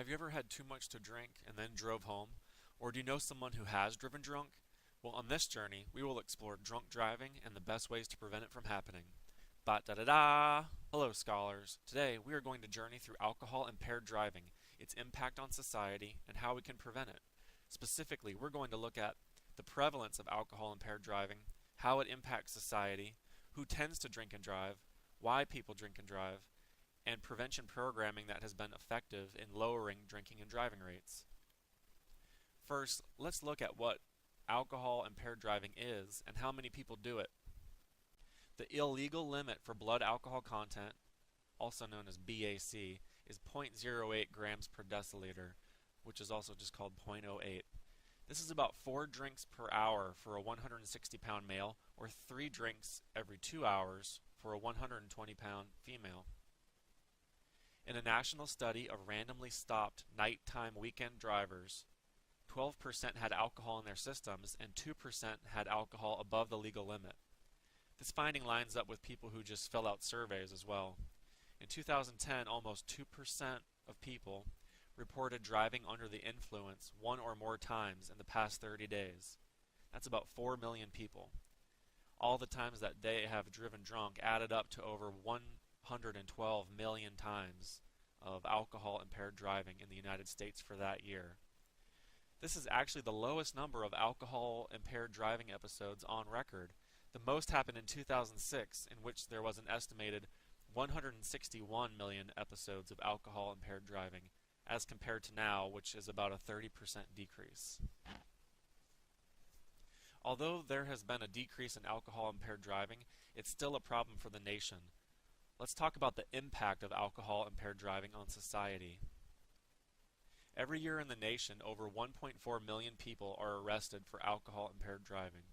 Have you ever had too much to drink and then drove home? Or do you know someone who has driven drunk? Well, on this journey, we will explore drunk driving and the best ways to prevent it from happening. Ba da da da! Hello, scholars. Today, we are going to journey through alcohol impaired driving, its impact on society, and how we can prevent it. Specifically, we're going to look at the prevalence of alcohol impaired driving, how it impacts society, who tends to drink and drive, why people drink and drive, and prevention programming that has been effective in lowering drinking and driving rates. First, let's look at what alcohol impaired driving is and how many people do it. The illegal limit for blood alcohol content, also known as BAC, is 0.08 grams per deciliter, which is also just called 0.08. This is about 4 drinks per hour for a 160-pound male, or 3 drinks every 2 hours for a 120-pound female. In a national study of randomly stopped nighttime weekend drivers, 12% had alcohol in their systems and 2% had alcohol above the legal limit. This finding lines up with people who just fill out surveys as well. In 2010, almost 2% of people reported driving under the influence one or more times in the past 30 days. That's about 4 million people. All the times that they have driven drunk added up to over 112 million times of alcohol impaired driving in the United States for that year. This is actually the lowest number of alcohol impaired driving episodes on record. The most happened in 2006, in which there was an estimated 161 million episodes of alcohol impaired driving, as compared to now, which is about a 30% decrease. Although there has been a decrease in alcohol impaired driving, it's still a problem for the nation. Let's talk about the impact of alcohol impaired driving on society. Every year in the nation, over 1.4 million people are arrested for alcohol impaired driving.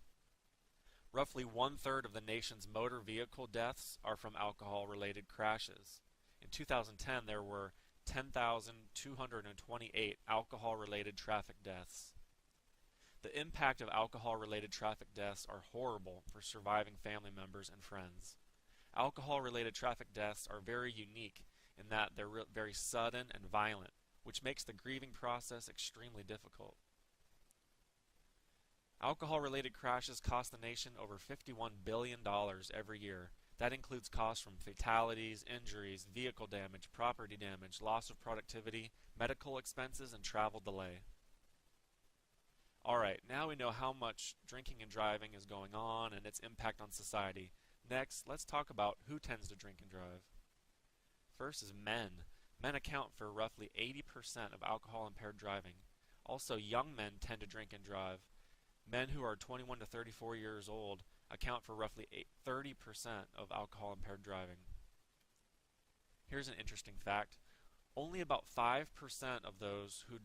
Roughly 1/3 of the nation's motor vehicle deaths are from alcohol-related crashes. In 2010, there were 10,228 alcohol-related traffic deaths. The impact of alcohol-related traffic deaths are horrible for surviving family members and friends. Alcohol-related traffic deaths are very unique in that they're very sudden and violent, which makes the grieving process extremely difficult. Alcohol-related crashes cost the nation over $51 billion every year. That includes costs from fatalities, injuries, vehicle damage, property damage, loss of productivity, medical expenses, and travel delay. Alright, now we know how much drinking and driving is going on and its impact on society. Next, let's talk about who tends to drink and drive. First is men. Men account for roughly 80% of alcohol-impaired driving. Also, young men tend to drink and drive. Men who are 21 to 34 years old account for roughly 30% of alcohol-impaired driving. Here's an interesting fact. Only about 5% of those who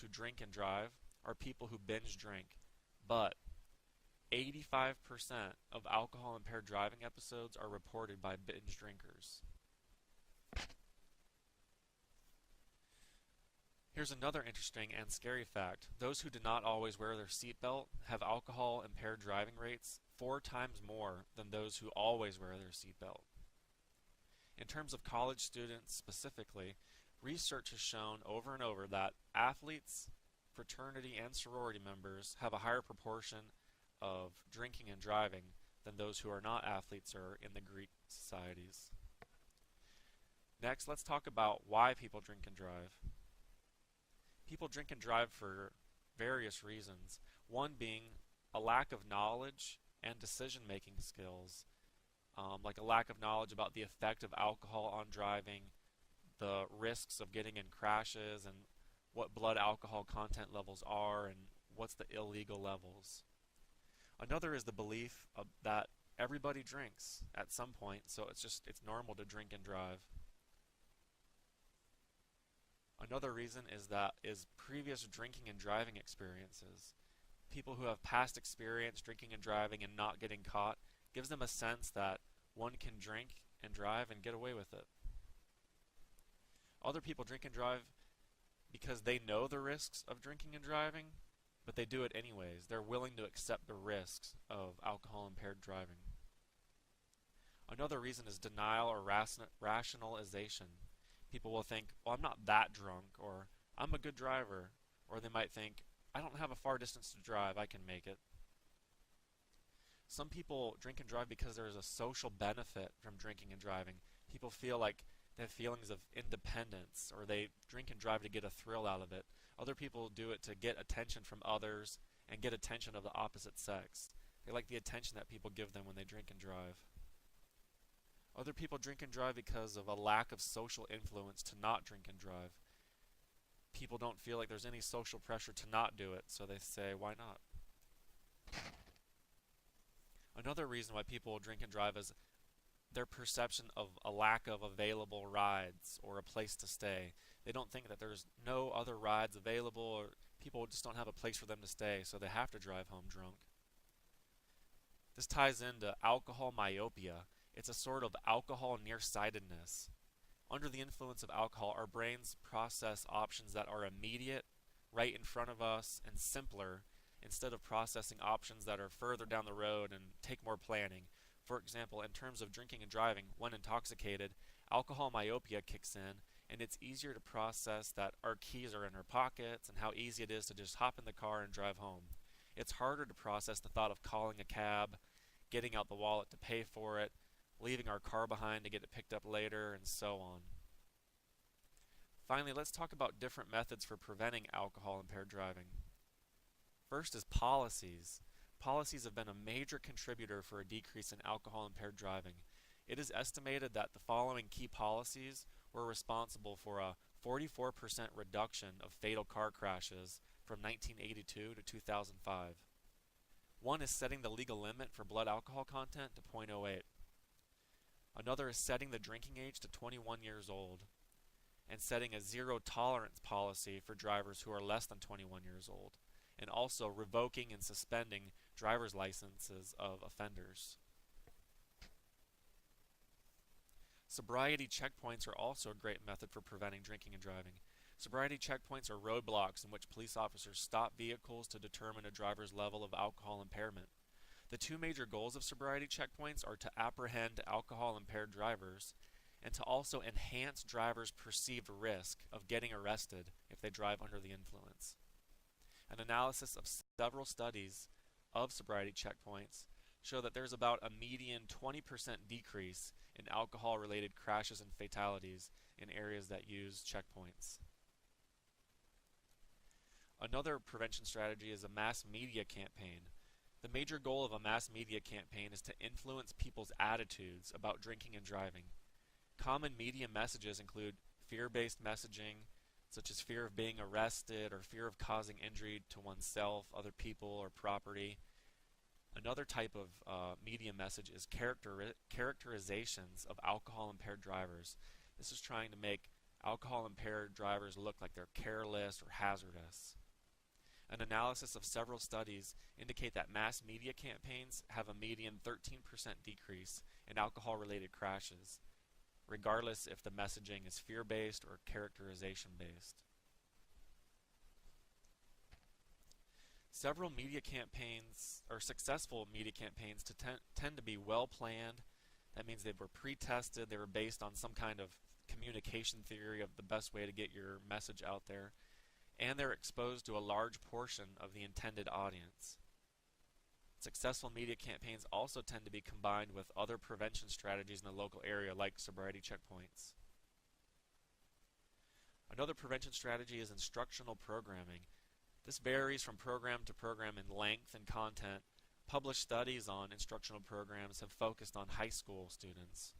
drink and drive are people who binge drink, but 85% of alcohol-impaired driving episodes are reported by binge drinkers. Here's another interesting and scary fact. Those who do not always wear their seatbelt have alcohol-impaired driving rates 4 times more than those who always wear their seatbelt. In terms of college students specifically, research has shown over and over that athletes, fraternity, and sorority members have a higher proportion of drinking and driving than those who are not athletes or in the Greek societies. Next, let's talk about why people drink and drive. People drink and drive for various reasons, one being a lack of knowledge and decision-making skills, like a lack of knowledge about the effect of alcohol on driving, the risks of getting in crashes, and what blood alcohol content levels are, and what's the illegal levels. Another is the belief that everybody drinks at some point, so it's normal to drink and drive. Another reason is previous drinking and driving experiences. People who have past experience drinking and driving and not getting caught gives them a sense that one can drink and drive and get away with it. Other people drink and drive because they know the risks of drinking and driving, but they do it anyways. They're willing to accept the risks of alcohol-impaired driving. Another reason is denial or rationalization. People will think, well, I'm not that drunk, or I'm a good driver, or they might think, I don't have a far distance to drive, I can make it. Some people drink and drive because there is a social benefit from drinking and driving. People feel like they have feelings of independence, or they drink and drive to get a thrill out of it. Other people do it to get attention from others and get attention of the opposite sex. They like the attention that people give them when they drink and drive. Other people drink and drive because of a lack of social influence to not drink and drive. People don't feel like there's any social pressure to not do it, so they say, why not? Another reason why people drink and drive is their perception of a lack of available rides or a place to stay. They don't think that there's no other rides available, or people just don't have a place for them to stay, so they have to drive home drunk. This ties into alcohol myopia. It's a sort of alcohol nearsightedness. Under the influence of alcohol, our brains process options that are immediate, right in front of us, and simpler, instead of processing options that are further down the road and take more planning. For example, in terms of drinking and driving, when intoxicated, alcohol myopia kicks in, and it's easier to process that our keys are in our pockets and how easy it is to just hop in the car and drive home. It's harder to process the thought of calling a cab, getting out the wallet to pay for it, leaving our car behind to get it picked up later, and so on. Finally, let's talk about different methods for preventing alcohol impaired driving. First is policies. Policies have been a major contributor for a decrease in alcohol impaired driving. It is estimated that the following key policies were responsible for a 44% reduction of fatal car crashes from 1982 to 2005. One is setting the legal limit for blood alcohol content to 0.08. Another is setting the drinking age to 21 years old, and setting a zero tolerance policy for drivers who are less than 21 years old, and also revoking and suspending driver's licenses of offenders. Sobriety checkpoints are also a great method for preventing drinking and driving. Sobriety checkpoints are roadblocks in which police officers stop vehicles to determine a driver's level of alcohol impairment. The two major goals of sobriety checkpoints are to apprehend alcohol impaired drivers and to also enhance drivers' perceived risk of getting arrested if they drive under the influence. An analysis of several studies of sobriety checkpoints show that there's about a median 20% decrease in alcohol-related crashes and fatalities in areas that use checkpoints. Another prevention strategy is a mass media campaign. The major goal of a mass media campaign is to influence people's attitudes about drinking and driving. Common media messages include fear-based messaging, such as fear of being arrested or fear of causing injury to oneself, other people, or property. Another type of media message is characterizations of alcohol-impaired drivers. This is trying to make alcohol-impaired drivers look like they're careless or hazardous. An analysis of several studies indicate that mass media campaigns have a median 13% decrease in alcohol-related crashes, regardless if the messaging is fear-based or characterization-based. Several media campaigns, or successful media campaigns, tend to be well-planned. That means they were pre-tested, they were based on some kind of communication theory of the best way to get your message out there, and they're exposed to a large portion of the intended audience. Successful media campaigns also tend to be combined with other prevention strategies in the local area, like sobriety checkpoints. Another prevention strategy is instructional programming. This varies from program to program in length and content. Published studies on instructional programs have focused on high school students.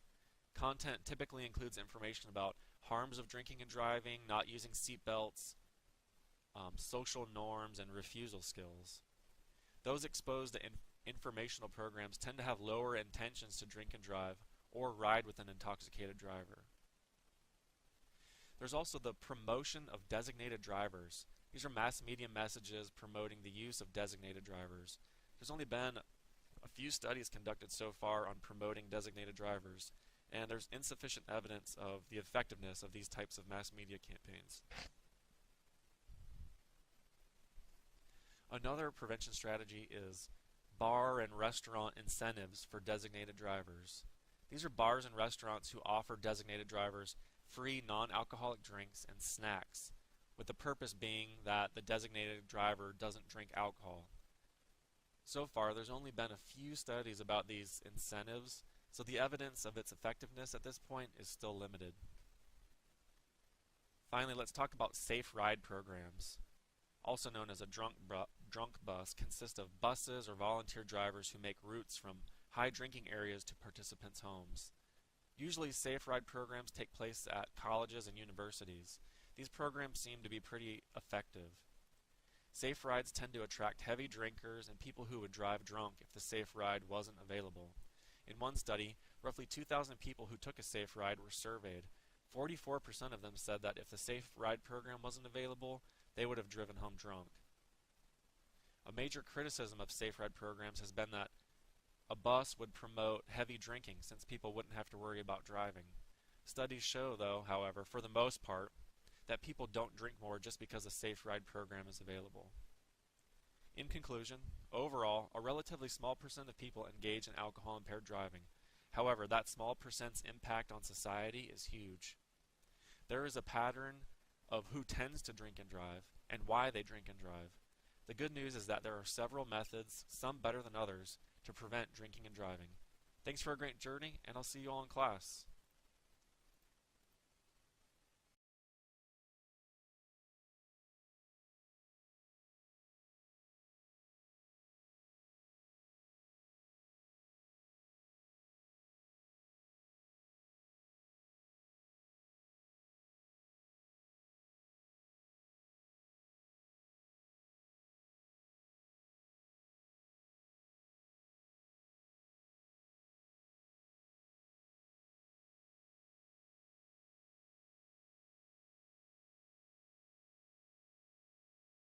Content typically includes information about harms of drinking and driving, not using seat belts, social norms, and refusal skills. Those exposed to informational programs tend to have lower intentions to drink and drive or ride with an intoxicated driver. There's also the promotion of designated drivers. These are mass media messages promoting the use of designated drivers. There's only been a few studies conducted so far on promoting designated drivers, and there's insufficient evidence of the effectiveness of these types of mass media campaigns. Another prevention strategy is bar and restaurant incentives for designated drivers. These are bars and restaurants who offer designated drivers free non-alcoholic drinks and snacks, with the purpose being that the designated driver doesn't drink alcohol. So far, there's only been a few studies about these incentives, so the evidence of its effectiveness at this point is still limited. Finally, let's talk about safe ride programs. Also known as a drunk bus, consist of buses or volunteer drivers who make routes from high drinking areas to participants' homes. Usually, safe ride programs take place at colleges and universities. These programs seem to be pretty effective. Safe rides tend to attract heavy drinkers and people who would drive drunk if the safe ride wasn't available. In one study, roughly 2,000 people who took a safe ride were surveyed. 44% of them said that if the safe ride program wasn't available, they would have driven home drunk. A major criticism of safe ride programs has been that a bus would promote heavy drinking since people wouldn't have to worry about driving. Studies show, though, however, for the most part, that people don't drink more just because a safe ride program is available. In conclusion, overall, a relatively small percent of people engage in alcohol-impaired driving. However, that small percent's impact on society is huge. There is a pattern of who tends to drink and drive, and why they drink and drive. The good news is that there are several methods, some better than others, to prevent drinking and driving. Thanks for a great journey, and I'll see you all in class.